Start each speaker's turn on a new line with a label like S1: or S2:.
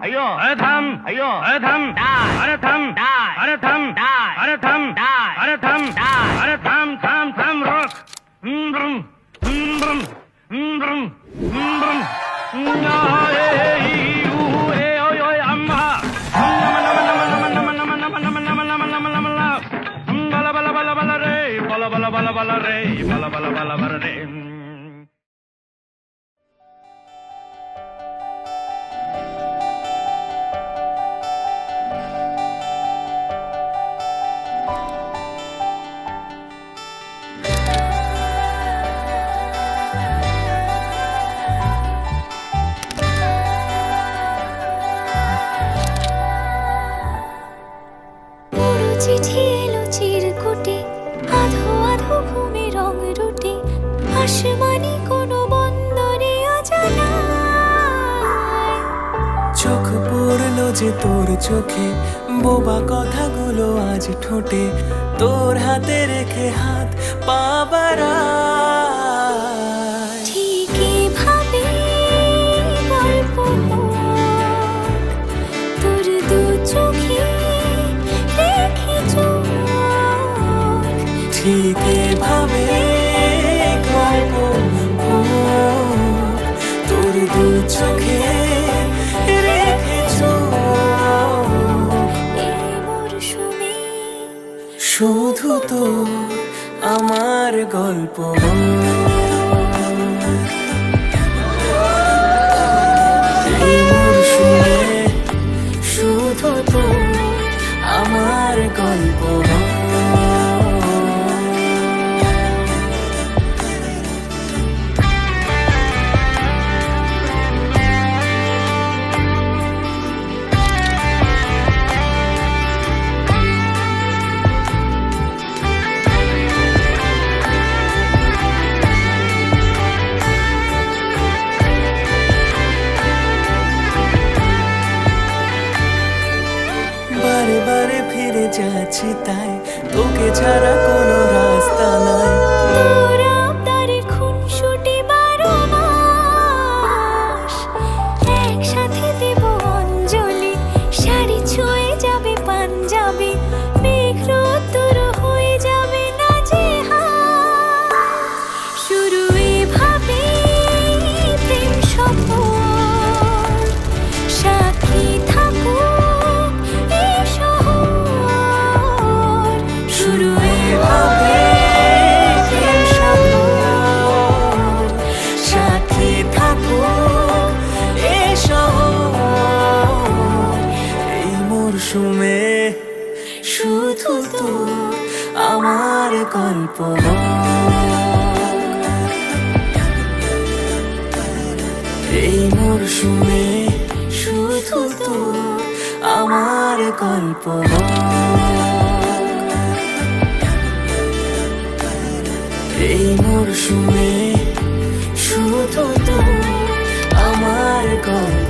S1: अयो अरे थम अयो अरे थम अरे थम अरे थम अरे थम अरे थम अरे थम थम थम रोक ब्रम ब्रम ब्रम ब्रम bala bala bala re bala bala bala bala re
S2: চিঠি এলো চিরকুটে আধো আধো ঘুমে রং রুটে আসমানি কোনো বন্দরে অজানা
S3: চোখ পড়লো যে তোর চোখে বোবা কথাগুলো আজ ঠোঁটে তোর হাতে রেখে হাত পা বাড়ায়
S2: ঠিক এভাবে গল্প তোর দু চোখে রেখে চোখ
S3: ঠিক এভাবে গল্প তোর দু চোখে রেখে চোখ
S2: এই মরশুমে
S3: শুধু তো আমার গল্প এই মরশুমে শুধু তো আমার গল্প বারে বারে ফিরে যাচ্ছি তাই তোকে ছাড়া কোনো রাস্তা নাই
S2: তোর আবদারে খুনসুটি 12 মাস একসাথে দেব অঞ্জলি শাড়ি ছুঁয়ে যাবে পাঞ্জাবি মেঘ রোদ্দুর হয়ে যাবে নাজেহাল শুরু এভাবে প্রেম সফর সাক্ষী থাকুক এই শহর শুরু এভাবে প্রেম সফর
S3: সাথী থাকুক এ শহর এই মরশুমে শুধু তো আমার গল্প এই মরশুমে শুধু তো আমার গল্প এই মরশুমে শুধু তো আমার গল্প